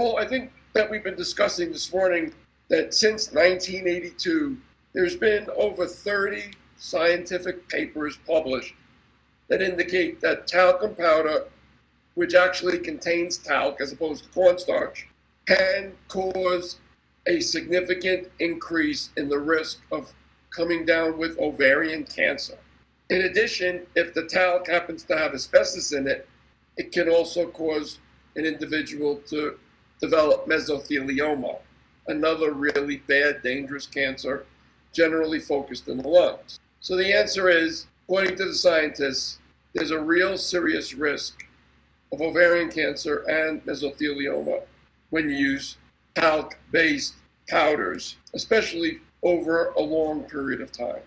Well, I think that we've been discussing this morning that since 1982, there's been over 30 scientific papers published that indicate that talcum powder, which actually contains talc as opposed to cornstarch, can cause a significant increase in the risk of coming down with ovarian cancer. In addition, if the talc happens to have asbestos in it, it can also cause an individual to develop mesothelioma, another really bad, dangerous cancer, generally focused in the lungs. So the answer is, according to the scientists, there's a real serious risk of ovarian cancer and mesothelioma when you use talc-based powders, especially over a long period of time.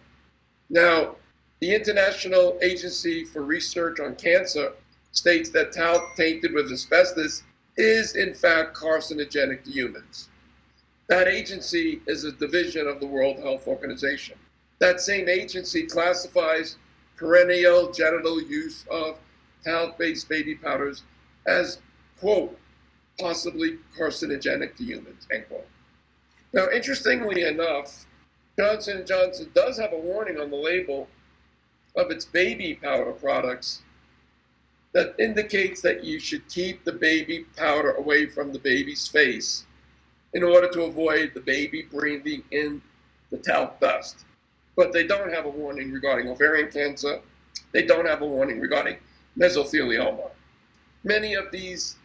Now, the International Agency for Research on Cancer states that talc tainted with asbestos is in fact carcinogenic to humans. That agency is a division of the World Health Organization. That same agency classifies perennial genital use of talc-based baby powders as, quote, possibly carcinogenic to humans, end quote. Now, interestingly enough, Johnson & Johnson does have a warning on the label of its baby powder products that indicates that you should keep the baby powder away from the baby's face in order to avoid the baby breathing in the talc dust. But they don't have a warning regarding ovarian cancer. They don't have a warning regarding mesothelioma. Many of these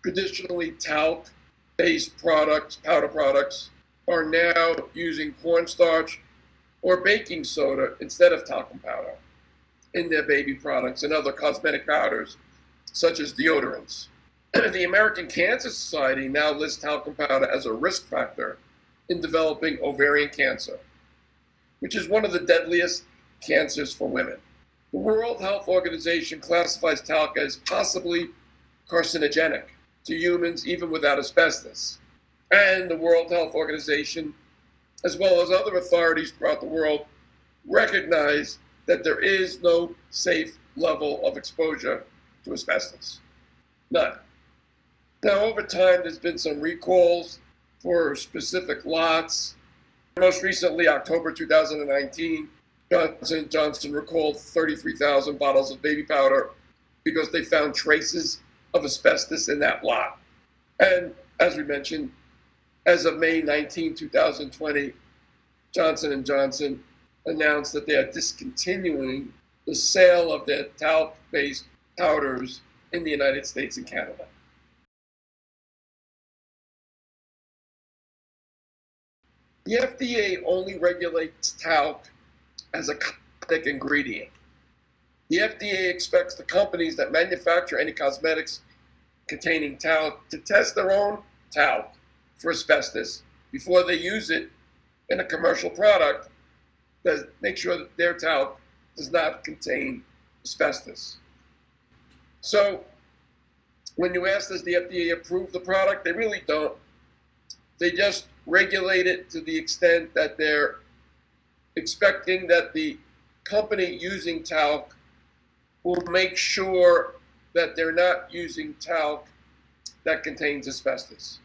traditionally talc-based products, powder products, are now using cornstarch or baking soda instead of talcum powder in their baby products and other cosmetic powders, such as deodorants. The American Cancer Society now lists talcum powder as a risk factor in developing ovarian cancer, which is one of the deadliest cancers for women. The World Health Organization classifies talc as possibly carcinogenic to humans even without asbestos. And the World Health Organization, as well as other authorities throughout the world, recognize that there is no safe level of exposure to asbestos. None. Now, over time, there's been some recalls for specific lots. Most recently, October 2019, Johnson & Johnson recalled 33,000 bottles of baby powder because they found traces of asbestos in that lot. And as we mentioned, as of May 19, 2020, Johnson & Johnson announced that they are discontinuing the sale of their talc-based powders in the United States and Canada. The FDA only regulates talc as a cosmetic ingredient. The FDA expects the companies that manufacture any cosmetics containing talc to test their own talc for asbestos before they use it in a commercial product to make sure that their talc does not contain asbestos. So when you ask, does the FDA approve the product? They really don't. They just regulate it to the extent that they're expecting that the company using talc will make sure that they're not using talc that contains asbestos.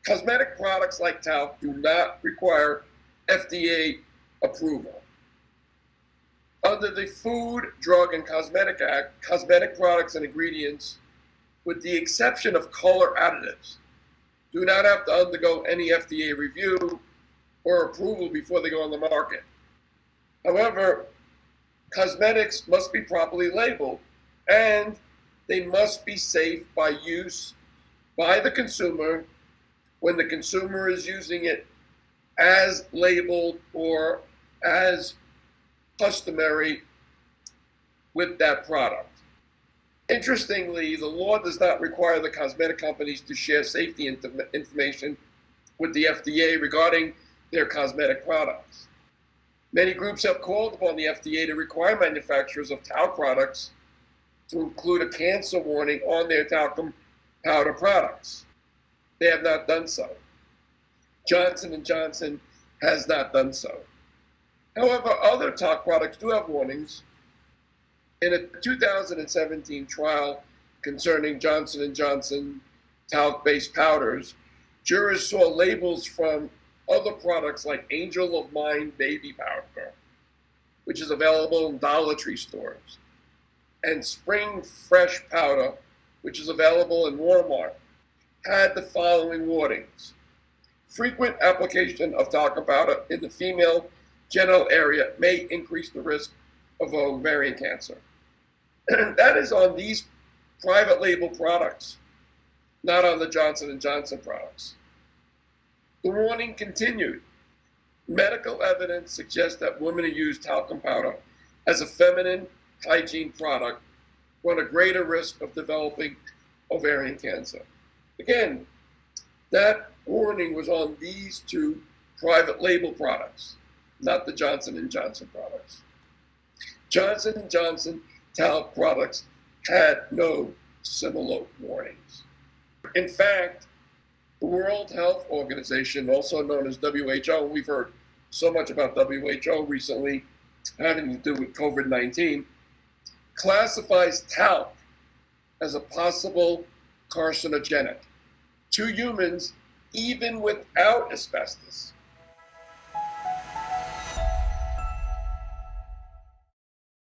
Cosmetic products like talc do not require FDA approval. Under the Food, Drug, and Cosmetic Act, cosmetic products and ingredients, with the exception of color additives, do not have to undergo any FDA review or approval before they go on the market. However, cosmetics must be properly labeled, and they must be safe by use by the consumer when the consumer is using it as labeled or as customary with that product. Interestingly, the law does not require the cosmetic companies to share safety information with the FDA regarding their cosmetic products. Many groups have called upon the FDA to require manufacturers of talc products to include a cancer warning on their talcum powder products. They have not done so. Johnson & Johnson has not done so. However, other talc products do have warnings. In a 2017 trial concerning Johnson & Johnson talc-based powders, jurors saw labels from other products like Angel of Mine baby powder, which is available in Dollar Tree stores, and Spring Fresh powder, which is available in Walmart, had the following warnings. Frequent application of talcum powder in the female genital area may increase the risk of ovarian cancer. That is on these private label products, not on the Johnson & Johnson products. The warning continued. Medical evidence suggests that women who use talcum powder as a feminine hygiene product run a greater risk of developing ovarian cancer. Again, that warning was on these two private label products, not the Johnson & Johnson products. Johnson & Johnson talc products had no similar warnings. In fact, the World Health Organization, also known as WHO, and we've heard so much about WHO recently having to do with COVID-19, classifies talc as a possible carcinogenic to humans even without asbestos.